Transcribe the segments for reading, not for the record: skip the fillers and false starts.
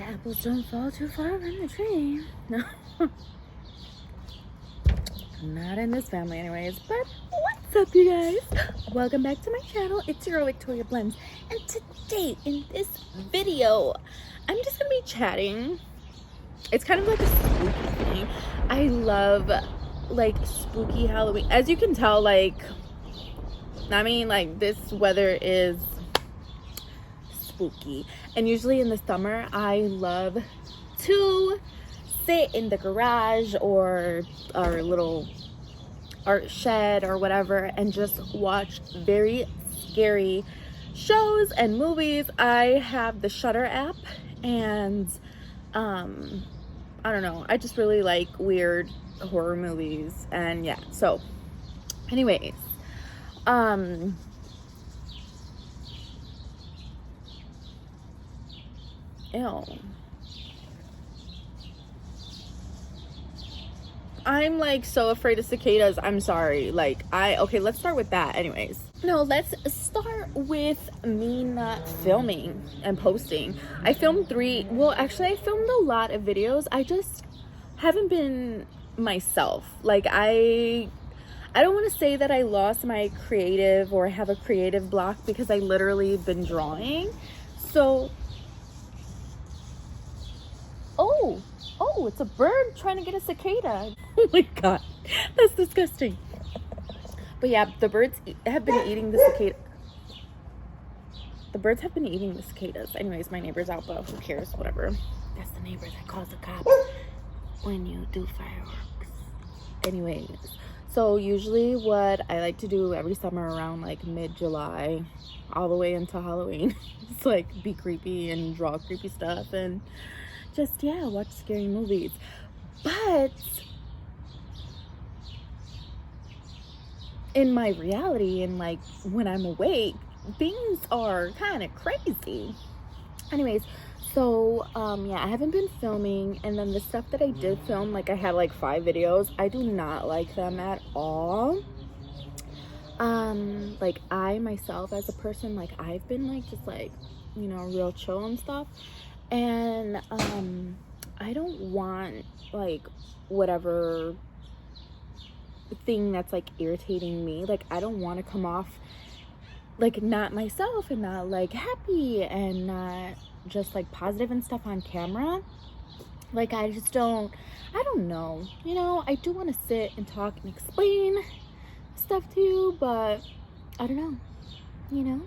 apples don't fall too far from the tree. No. Not in this family anyways. But what's up, you guys? Welcome back to my channel. It's your girl Victoria Blends. And today in this video, I'm just gonna be chatting. It's kind of like a spooky thing. I love like spooky Halloween. As you can tell, like, I mean, like, this weather is spooky. And usually in the summer, I love to sit in the garage or our little art shed or whatever and just watch very scary shows and movies. I have the Shudder app, and I don't know, I just really like weird horror movies. And yeah, so anyways, ew. I'm like so afraid of cicadas. I'm sorry. Like, okay, let's start with that. Anyways, no, let's start with me not filming and posting. I filmed I filmed a lot of videos. I just haven't been myself. Like, I don't want to say that I lost my creative or have a creative block, because I literally been drawing. So, oh, it's a bird trying to get a cicada. Oh my god, that's disgusting. But yeah, the birds have been eating the cicada. The birds have been eating the cicadas. Anyways, my neighbor's out, but who cares? Whatever. That's the neighbor that calls the cops when you do fireworks. Anyways, so usually what I like to do every summer around like mid-July all the way until Halloween is like be creepy and draw creepy stuff and just, yeah, watch scary movies. But in my reality and like when I'm awake, things are kind of crazy. Anyways, so yeah, I haven't been filming, and then the stuff that I did film, like I had like 5 videos. I do not like them at all. Like I myself as a person, like I've been like just like, you know, real chill and stuff. And I don't want like whatever thing that's like irritating me, like I don't want to come off like not myself and not like happy and not just like positive and stuff on camera. Like I don't know, you know, I do want to sit and talk and explain stuff to you, but I don't know, you know,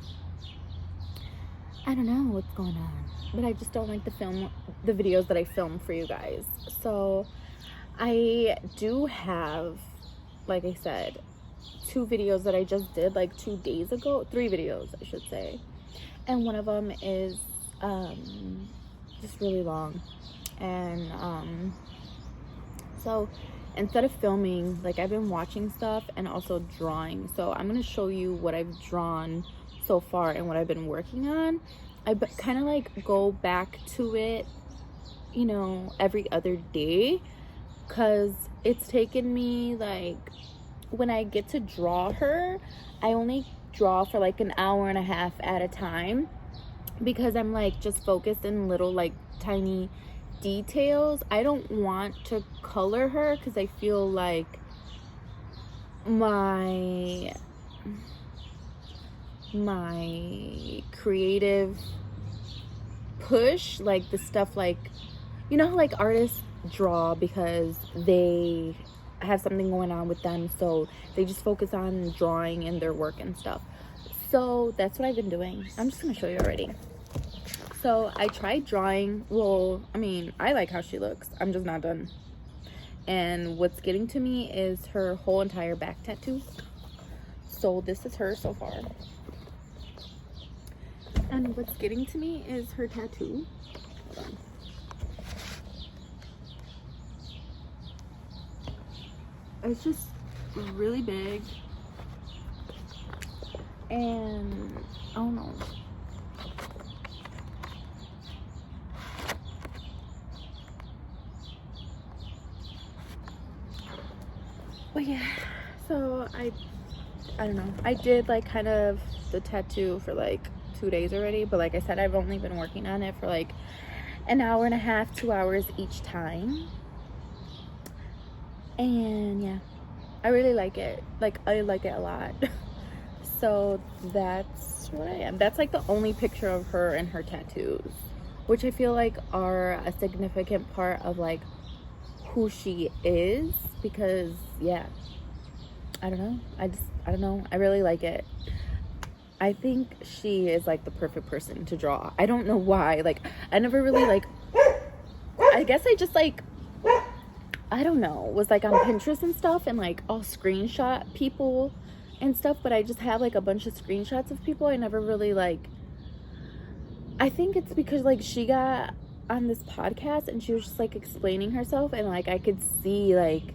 I don't know what's going on. But I just don't like to film the videos that I film for you guys. So I do have, like I said, 2 videos that I just did like 2 days ago. 3 videos, I should say. And one of them is just really long. And so instead of filming, like I've been watching stuff and also drawing. So I'm going to show you what I've drawn so far and what I've been working on. I kind of like go back to it, you know, every other day, because it's taken me like, when I get to draw her, I only draw for like an hour and a half at a time, because I'm like just focused in little like tiny details. I don't want to color her because I feel like my creative push, like the stuff, like, you know how like artists draw because they have something going on with them, so they just focus on drawing and their work and stuff. So that's what I've been doing. I'm just gonna show you already. So I tried drawing. Well, I mean, I like how she looks. I'm just not done. And what's getting to me is her whole entire back tattoo. So this is her so far. And what's getting to me is her tattoo. Hold on. It's just really big. And I don't know. But yeah, so I don't know. I did like kind of the tattoo for like 2 days already, but like I said, I've only been working on it for like an hour and a half, 2 hours each time. And yeah, I really like it. Like, I like it a lot. So that's what I am. That's like the only picture of her and her tattoos, which I feel like are a significant part of like who she is, because yeah, I don't know. I don't know. I really like it. I think she is like the perfect person to draw. I don't know why. Like, I never really like, I guess I just like, I don't know, was like on Pinterest and stuff, and like I'll screenshot people and stuff, but I just have like a bunch of screenshots of people. I never really like, I think it's because like she got on this podcast and she was just like explaining herself, and like I could see like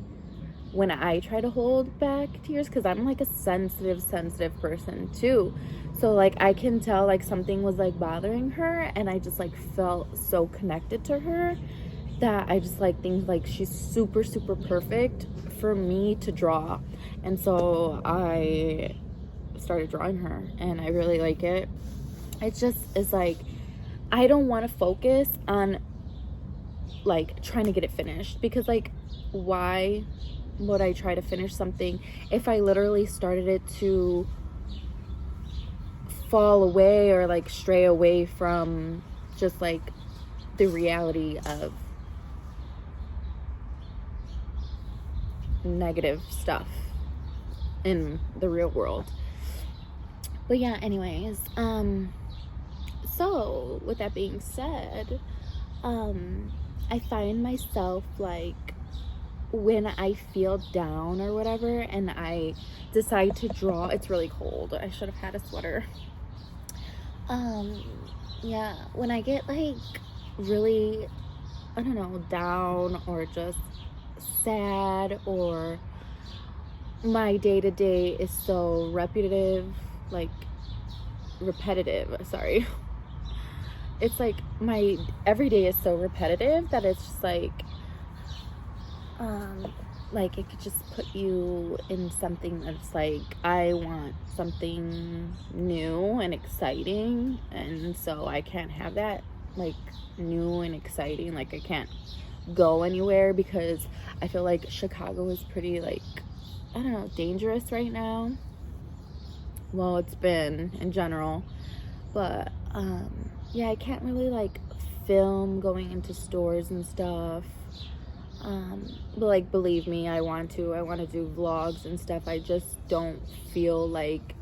when I try to hold back tears, because I'm like a sensitive person too, so like I can tell like something was like bothering her, and I just like felt so connected to her that I just like think like she's super perfect for me to draw. And so I started drawing her, and I really like it. It just is like, I don't want to focus on like trying to get it finished, because like, why would I try to finish something if I literally started it to fall away or like stray away from just like the reality of negative stuff in the real world. But yeah, anyways, so with that being said, I find myself like, when I feel down or whatever and I decide to draw, it's really cold, I should have had a sweater. Yeah, when I get like really, I don't know, down or just sad, or my day-to-day is so repetitive, it's like my everyday is so repetitive that it's just like it could just put you in something that's like, I want something new and exciting, and so I can't have that like new and exciting. Like, I can't go anywhere because I feel like Chicago is pretty like, I don't know, dangerous right now. Well, it's been in general, but yeah, I can't really like film going into stores and stuff. But like, believe me, I want to do vlogs and stuff. I just don't feel like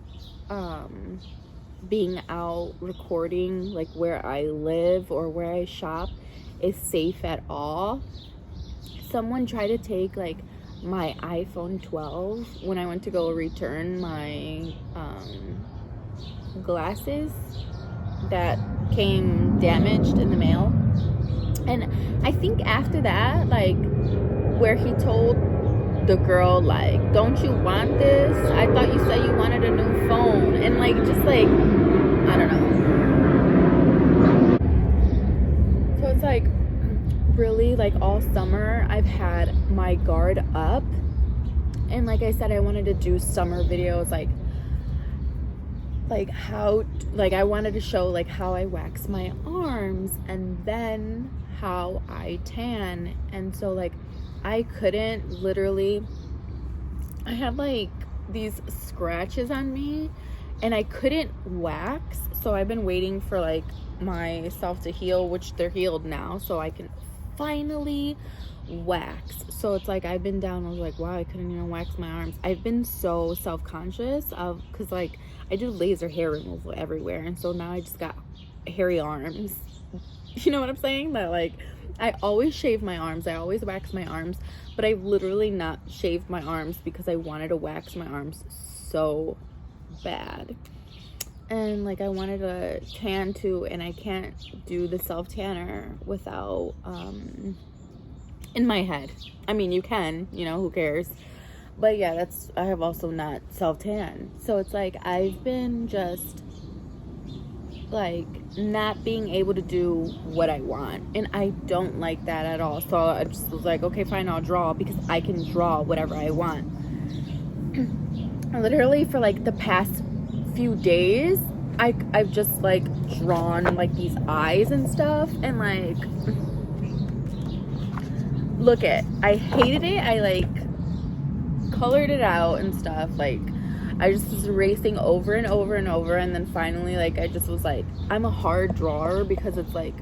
being out recording like where I live or where I shop is safe at all. Someone tried to take like my iPhone 12 when I went to go return my glasses that came damaged in the mail. And I think after that, like, where he told the girl, like, don't you want this? I thought you said you wanted a new phone. And like, just like, I don't know. So it's like, really, like, all summer I've had my guard up. And like I said, I wanted to do summer videos, like how, like, I wanted to show like how I wax my arms and then how I tan. And so like, I couldn't literally, I had like these scratches on me and I couldn't wax. So I've been waiting for like myself to heal, which they're healed now, so I can finally wax. So it's like, I've been down, I was like, wow, I couldn't even wax my arms. I've been so self-conscious of, because like I do laser hair removal everywhere, and so now I just got hairy arms. You know what I'm saying? That like, I always shave my arms, I always wax my arms, but I've literally not shaved my arms because I wanted to wax my arms so bad. And like, I wanted to tan too, and I can't do the self tanner without in my head. I mean, you can, you know, who cares? But yeah, that's, I have also not self tan. So it's like, I've been just like not being able to do what I want, and I don't like that at all. So I just was like, okay, fine, I'll draw, because I can draw whatever I want. Literally for like the past few days, I've just like drawn like these eyes and stuff, and like, look it, I hated it. I like colored it out and stuff. Like, I just was erasing over and over and over, and then finally, like, I just was like, I'm a hard drawer, because it's like,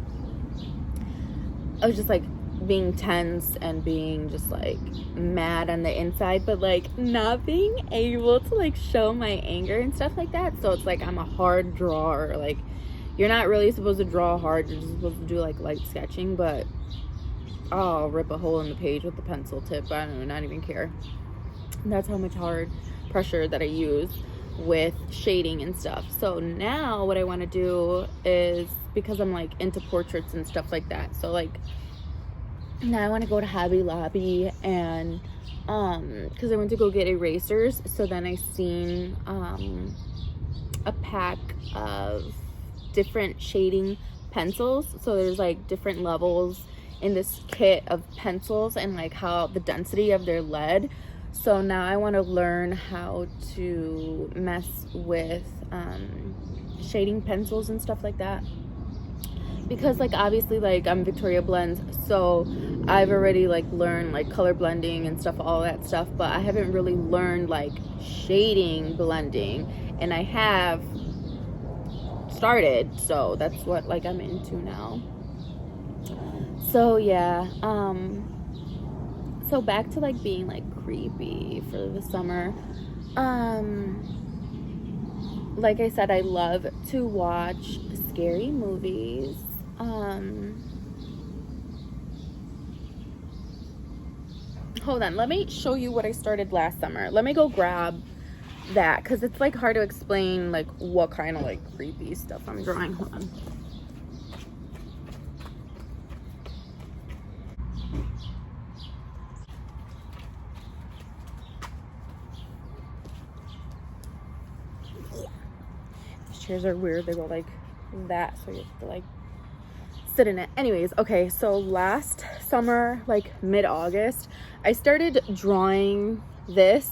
I was just like being tense and being just like mad on the inside, but like not being able to like show my anger and stuff like that. So it's like, I'm a hard drawer. Like, you're not really supposed to draw hard, you're just supposed to do like light sketching. But I'll rip a hole in the page with the pencil tip. I don't know, not even care. And that's how much hard pressure that I use with shading and stuff. So now what I want to do is, because I'm like into portraits and stuff like that, so like now I want to go to Hobby Lobby, and because I went to go get erasers. So then I seen a pack of different shading pencils. So there's like different levels in this kit of pencils, and like how the density of their lead. So now I want to learn how to mess with shading pencils and stuff like that, because like obviously like I'm Victoria Blends, so I've already like learned like color blending and stuff, all that stuff, but I haven't really learned like shading blending, and I have started, so that's what like I'm into now. So yeah, so back to like being like creepy for the summer. Like I said, I love to watch scary movies. Hold on, let me show you what I started last summer. Let me go grab that, because it's like hard to explain like what kind of like creepy stuff I'm drawing. Hold on. These chairs are weird, they go like that, so you have to like sit in it. Anyways, okay, so last summer, like mid-August, I started drawing this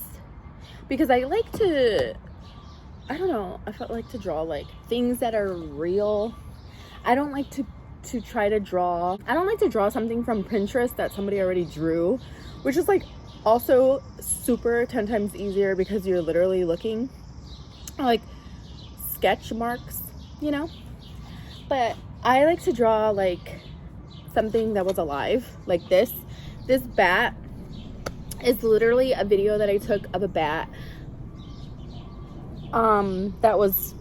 because I like to, I don't know, I felt like to draw like things that are real. I don't like to try to draw, I don't like to draw something from Pinterest that somebody already drew, which is like also super 10 times easier, because you're literally looking like sketch marks, you know. But I like to draw like something that was alive, like this bat is literally a video that I took of a bat that was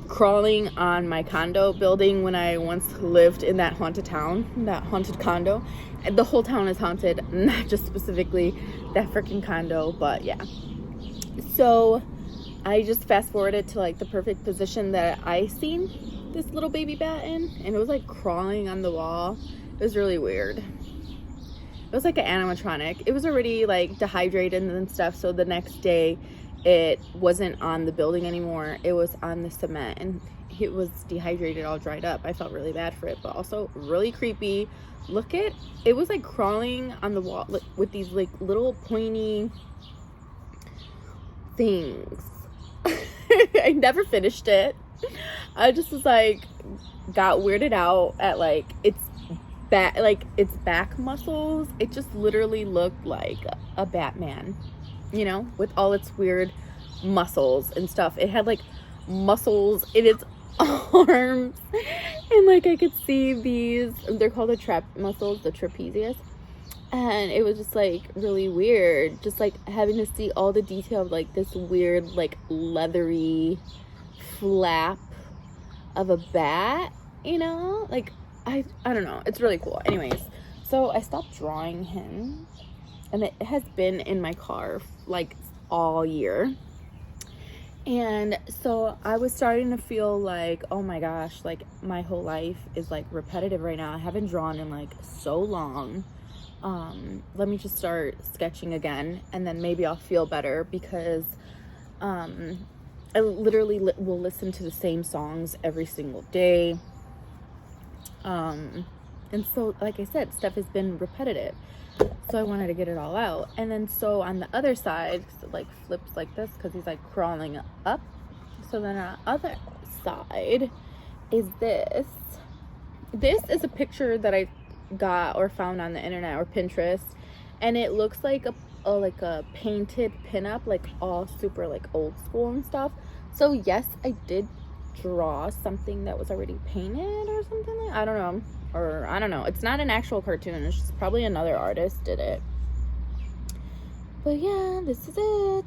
crawling on my condo building when I once lived in that haunted town, that haunted condo. And the whole town is haunted, not just specifically that freaking condo, but yeah. So I just fast forwarded to like the perfect position that I seen this little baby bat in, and it was like crawling on the wall. It was really weird. It was like an animatronic. It was already like dehydrated and stuff, so the next day it wasn't on the building anymore. It was on the cement, and it was dehydrated, all dried up. I felt really bad for it, but also really creepy. Look at it, was like crawling on the wall with these like little pointy things. I never finished it. I just was like, got weirded out at like its back muscles. It just literally looked like a Batman, you know, with all its weird muscles and stuff. It had like muscles in its arms, and like I could see these, they're called the trap muscles, the trapezius, and it was just like really weird, just like having to see all the detail of like this weird like leathery flap of a bat, you know, like I don't know, it's really cool. Anyways, so I stopped drawing him, and it has been in my car like all year. And so I was starting to feel like, oh my gosh, like my whole life is like repetitive right now. I haven't drawn in like so long. Let me just start sketching again, and then maybe I'll feel better, because I literally will listen to the same songs every single day. And so, like I said, stuff has been repetitive. So I wanted to get it all out. And then so on the other side, it like flips like this because he's like crawling up. So then on the other side is this. This is a picture that I got or found on the internet or Pinterest, and it looks like a painted pinup, like all super like old school and stuff. So yes, I did draw something that was already painted or something like, I don't know, it's not an actual cartoon, it's just probably another artist did it. But yeah, this is it.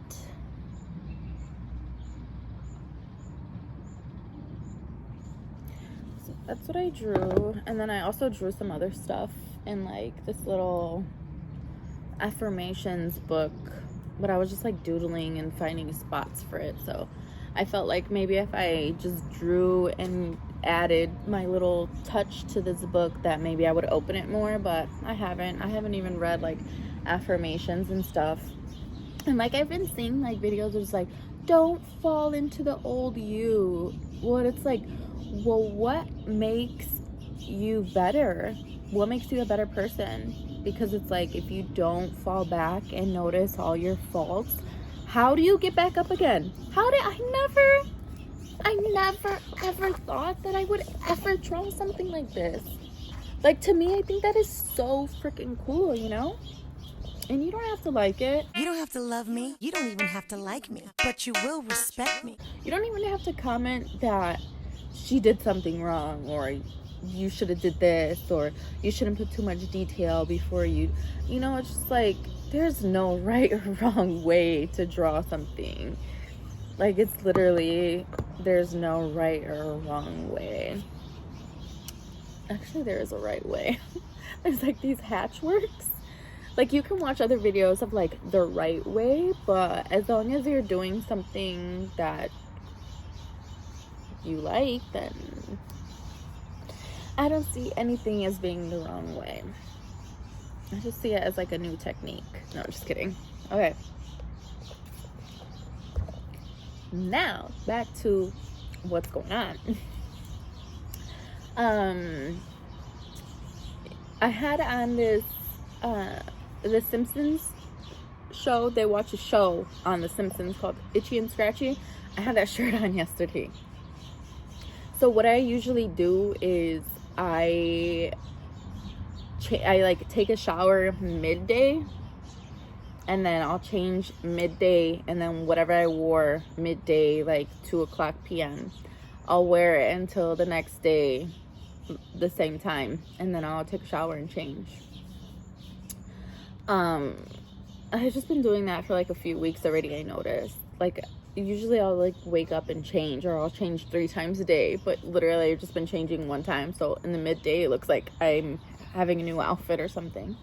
So that's what I drew. And then I also drew some other stuff in like this little affirmations book, but I was just like doodling and finding spots for it. So I felt like maybe if I just drew and added my little touch to this book, that maybe I would open it more, but I haven't even read like affirmations and stuff. And like I've been seeing like videos of just like, don't fall into the old you. Well, it's like, well, what makes you better? What makes you a better person? Because it's like, if you don't fall back and notice all your faults, how do you get back up again? I never ever thought that I would ever draw something like this. Like, to me, I think that is so freaking cool, you know? And you don't have to like it. You don't have to love me. You don't even have to like me. But you will respect me. You don't even have to comment that she did something wrong, or you should have did this, or you shouldn't put too much detail before you know, it's just like, there's no right or wrong way to draw something. Like, it's literally, there's no right or wrong way. Actually, there is a right way. There's like these hatchworks. Like, you can watch other videos of like the right way, but as long as you're doing something that you like, then I don't see anything as being the wrong way. I just see it as like a new technique. No, just kidding. Okay. Now, back to what's going on. I had on this, The Simpsons show. They watch a show on The Simpsons called Itchy and Scratchy. I had that shirt on yesterday. So what I usually do is I like take a shower midday, and then I'll change midday, and then whatever I wore midday, like 2:00 p.m., I'll wear it until the next day the same time, and then I'll take a shower and change. I've just been doing that for like a few weeks already. I noticed, like, usually I'll like wake up and change, or I'll change 3 times a day, but literally I've just been changing 1 time, so in the midday it looks like I'm having a new outfit or something.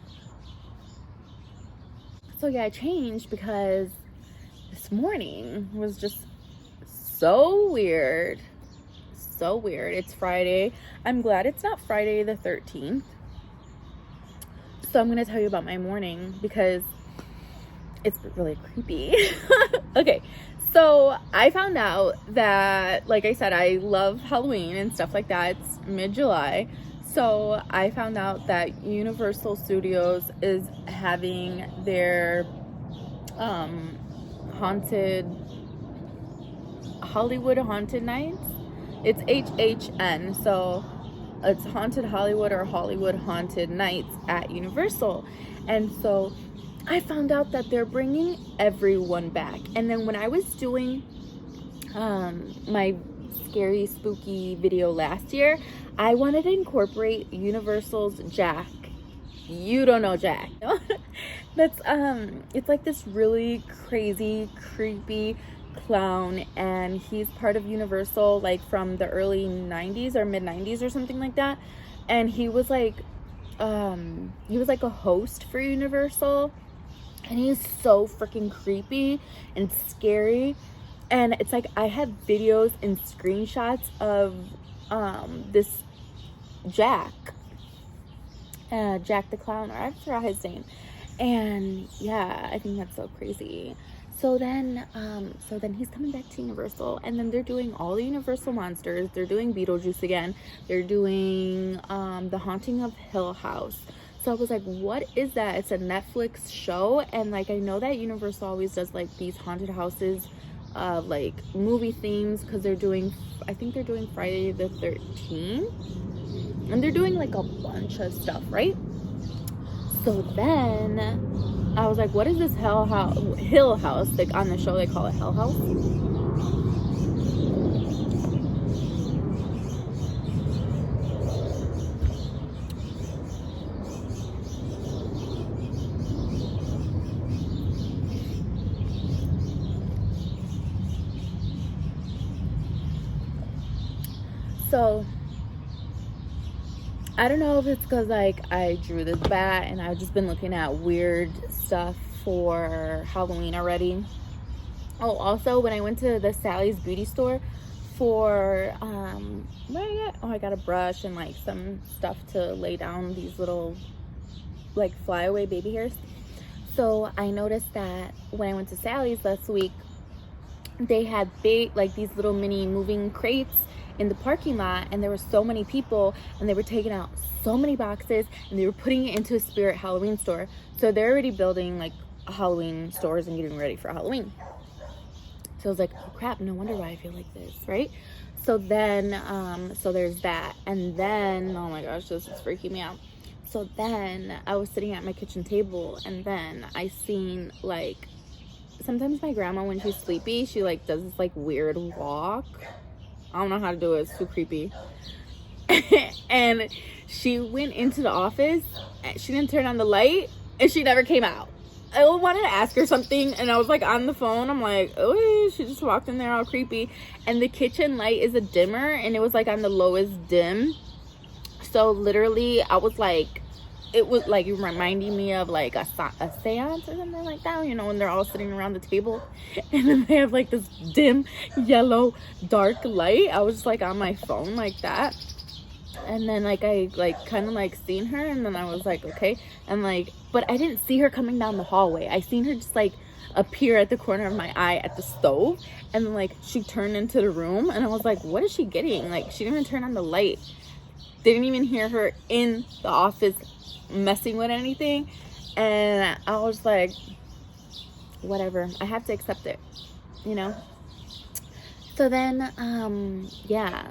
So yeah, I changed because this morning was just so weird. So weird. It's Friday. I'm glad it's not Friday the 13th. So I'm going to tell you about my morning because it's really creepy. Okay, so I found out that, like I said, I love Halloween and stuff like that. It's mid-July. So I found out that Universal Studios is having their Hollywood Haunted Nights. It's HHN, so it's Haunted Hollywood or Hollywood Haunted Nights at Universal. And so I found out that they're bringing everyone back. And then when I was doing my scary spooky video last year, I wanted to incorporate Universal's Jack. You don't know Jack. That's it's like this really crazy, creepy clown, and he's part of Universal like from the early 90s or mid 90s or something like that. And he was like a host for Universal, and he's so freaking creepy and scary. And it's like I have videos and screenshots of this Jack the Clown, or I forgot his name. And yeah, I think that's so crazy. So then he's coming back to Universal, and then they're doing all the Universal monsters. They're doing Beetlejuice again. They're doing The Haunting of Hill House. So I was like, what is that? It's a Netflix show, and like I know that Universal always does like these haunted houses like movie themes, because they're doing, I think they're doing Friday the 13th, and they're doing like a bunch of stuff, right? So then I was like, what is this Hill House? Like on the show they call it Hell House. So I don't know if it's because like I drew this bat and I've just been looking at weird stuff for Halloween already. Oh, also when I went to the Sally's beauty store for what did I get? Oh, I got a brush and like some stuff to lay down these little like flyaway baby hairs. So I noticed that when I went to Sally's last week, they had big like these little mini moving crates in the parking lot, and there were so many people, and they were taking out so many boxes, and they were putting it into a Spirit Halloween store. So they're already building like Halloween stores and getting ready for Halloween. So I was like, oh crap, no wonder why I feel like this, right? So then so there's that. And then, oh my gosh, this is freaking me out. So then I was sitting at my kitchen table, and then I seen like, sometimes my grandma, when she's sleepy, she like does this like weird walk. I don't know how to do it. It's too creepy. And she went into the office. She didn't turn on the light, and she never came out. I wanted to ask her something, and I was like on the phone. I'm like, oh, she just walked in there all creepy. And the kitchen light is a dimmer, and it was like on the lowest dim. So literally, I was like, it was like reminding me of like a seance or something like that, you know, when they're all sitting around the table and then they have like this dim yellow dark light. I was just like on my phone like that, and then like I like kind of like seen her, and then I was like, okay, and like, but I didn't see her coming down the hallway. I seen her just like appear at the corner of my eye at the stove, and then like she turned into the room, and I was like, what is she getting? Like, she didn't even turn on the light. Didn't even hear her in the office messing with anything. And I was like, whatever, I have to accept it, you know. So then yeah,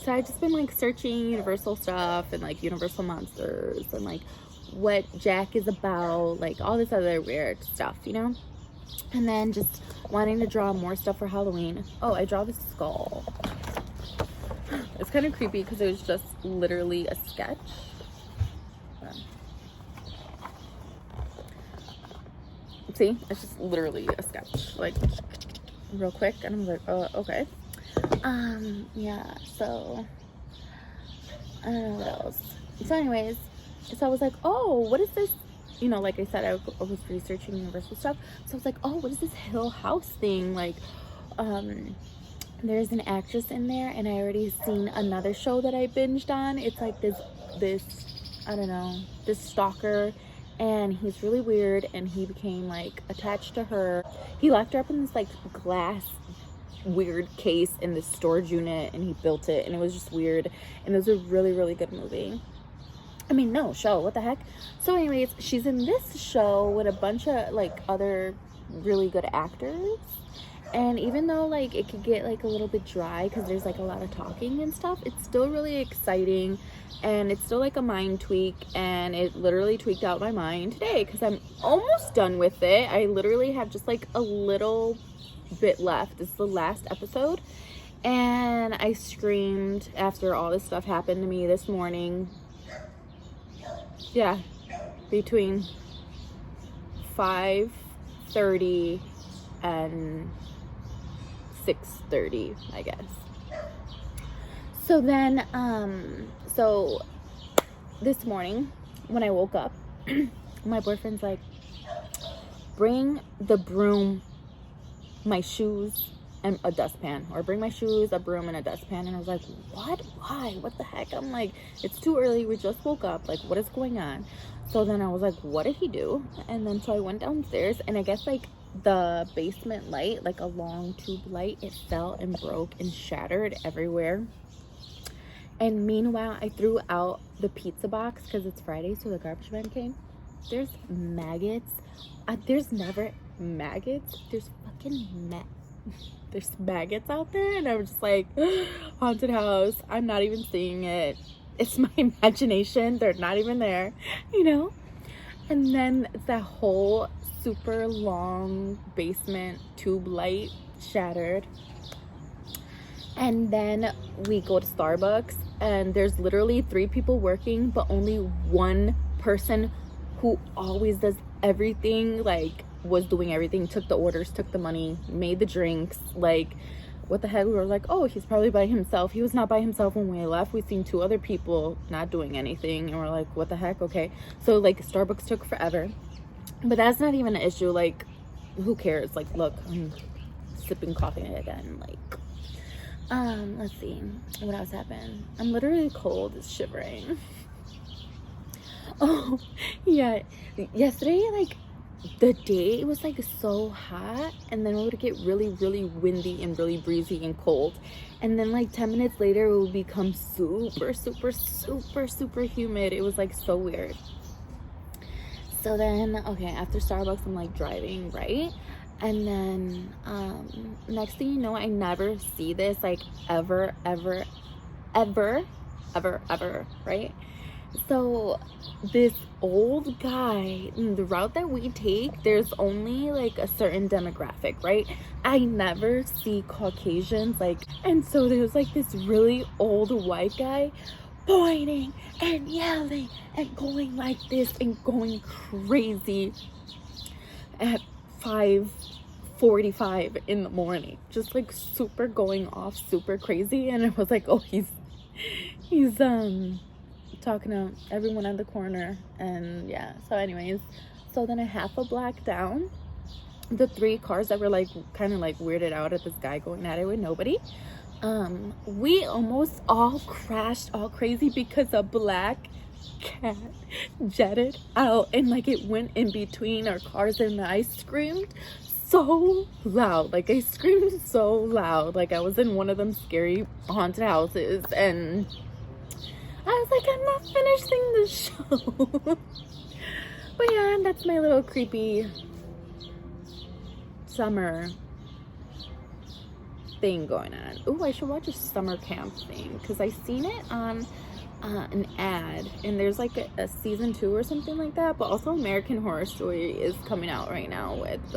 so I just been like searching Universal stuff and like Universal monsters and like what Jack is about, like all this other weird stuff, you know. And then just wanting to draw more stuff for Halloween. Oh, I draw this skull. It's kind of creepy because it was just literally a sketch. See, it's just literally a sketch, like real quick, and I'm like, oh, okay. Yeah, so I don't know what else. So anyways, so I was like, oh, what is this? You know, like I said, I was researching Universal stuff, so I was like, oh, what is this Hill House thing? Like, there's an actress in there, and I already seen another show that I binged on. It's like this I don't know, this stalker, and he's really weird, and he became like attached to her. He locked her up in this like glass weird case in this storage unit, and he built it, and it was just weird, and it was a really, really good movie. I mean, no, show, what the heck. So anyways, she's in this show with a bunch of like other really good actors, and even though like it could get like a little bit dry because there's like a lot of talking and stuff, it's still really exciting, and it's still like a mind tweak, and it literally tweaked out my mind today because I'm almost done with it. I literally have just like a little bit left. It's the last episode, and I screamed after all this stuff happened to me this morning. Yeah, between 5:30 and 6:30, I guess. So then so this morning when I woke up, my boyfriend's like, bring the broom, my shoes, and a dustpan, or bring my shoes, a broom, and a dustpan. And I was like, what? Why? What the heck? I'm like, it's too early, we just woke up, like what is going on? So then I was like, what did he do? And then so I went downstairs, and I guess like the basement light, like a long tube light, it fell and broke and shattered everywhere. And meanwhile, I threw out the pizza box because it's Friday, so the garbage man came. There's maggots. There's never maggots. There's fucking there's maggots out there, and I was just like, haunted house, I'm not even seeing it, it's my imagination, they're not even there, you know. And then that whole super long basement tube light shattered, and then we go to Starbucks, and there's literally 3 people working, but only one person who always does everything, like was doing everything, took the orders, took the money, made the drinks. Like, what the heck? We were like, oh, he's probably by himself. He was not by himself when we left. We seen 2 other people not doing anything, and we're like, what the heck? Okay, so like Starbucks took forever, but that's not even an issue. Like, who cares? Like, look, I'm sipping coffee again. Like, let's see what else happened. I'm literally cold, it's shivering. Oh yeah, yesterday, like, the day was like so hot, and then it would get really windy and really breezy and cold, and then like 10 minutes later it would become super humid. It was like so weird. So then, okay, after Starbucks I'm like driving, right? And then next thing you know, I never see this like ever, right? So this old guy, the route that we take, there's only like a certain demographic, right? I never see Caucasians, like, and so there's like this really old white guy pointing and yelling and going like this and going crazy at 5:45 in the morning, just like super going off, super crazy. And I was like, oh, he's talking to everyone at the corner. And yeah, so anyways, so then a half a block down, the 3 cars that were like kind of like weirded out at this guy going at it with nobody, we almost all crashed all crazy because a black cat jetted out and like it went in between our cars, and I screamed so loud. Like, I screamed so loud, like I was in one of them scary haunted houses, and I was like, I'm not finishing the show. But yeah, that's my little creepy summer thing going on. Oh, I should watch a summer camp thing, because I seen it on an ad, and there's like a season 2 or something like that. But also American Horror Story is coming out right now with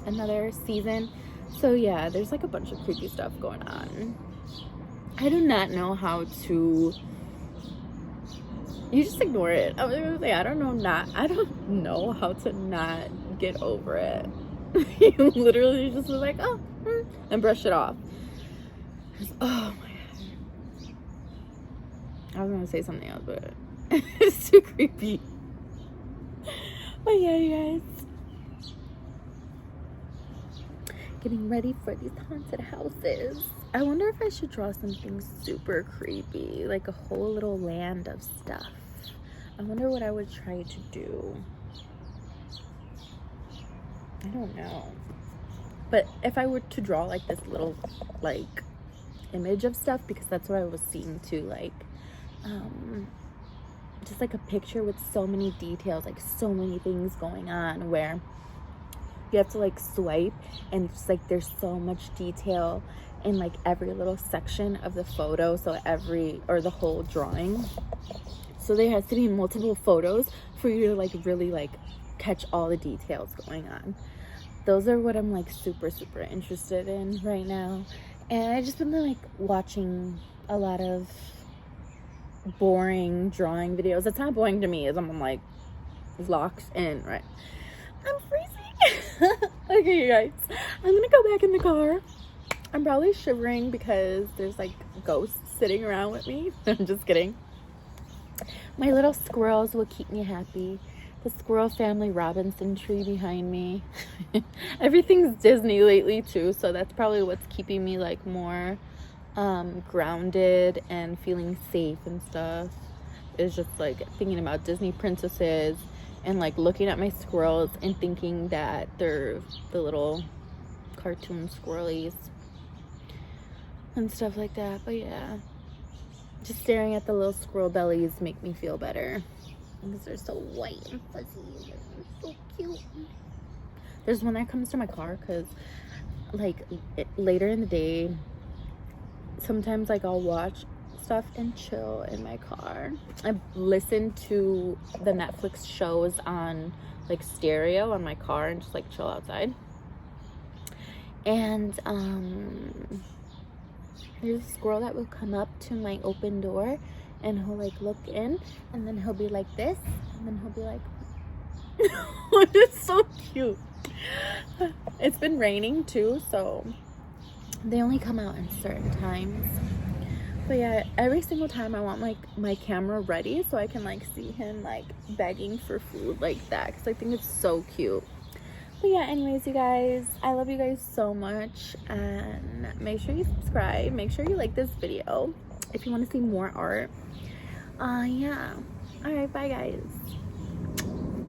another season. So yeah, there's like a bunch of creepy stuff going on. I do not know how to, you just ignore it. I was gonna say, I don't know how to not get over it. You literally just was like, oh, and brush it off. Oh my god, I was gonna say something else, but it's too creepy. But yeah, you guys, getting ready for these haunted houses. I wonder if I should draw something super creepy, like a whole little land of stuff. I wonder what I would try to do. I don't know. But if I were to draw like this little like image of stuff, because that's what I was seeing too, like just like a picture with so many details, like so many things going on, where you have to like swipe, and it's like there's so much detail in like every little section of the photo, so the whole drawing. So there has to be multiple photos for you to like really like catch all the details going on. Those are what I'm like super interested in right now. And I just been like watching a lot of boring drawing videos. It's not boring to me, as I'm like locked in, right? I'm freezing. Okay, you guys, I'm gonna go back in the car. I'm probably shivering because there's like ghosts sitting around with me. I'm just kidding. My little squirrels will keep me happy. The squirrel family Robinson tree behind me. Everything's Disney lately too, so that's probably what's keeping me like more grounded and feeling safe and stuff. Is just like thinking about Disney princesses and like looking at my squirrels and thinking that they're the little cartoon squirrelies and stuff like that. But yeah, just staring at the little squirrel bellies make me feel better, because they're so white and fuzzy and so cute. There's one that comes to my car because like later in the day, sometimes like I'll watch stuff and chill in my car. I listen to the Netflix shows on like stereo on my car and just like chill outside. And there's a squirrel that will come up to my open door and he'll like look in, and then he'll be like this, and then he'll be like it's so cute. It's been raining too, so they only come out in certain times. But yeah, every single time I want like my camera ready so I can like see him like begging for food like that, because I think it's so cute. But yeah, anyways, you guys, I love you guys so much, and make sure you subscribe, make sure you like this video if you want to see more art. Yeah, all right, bye guys.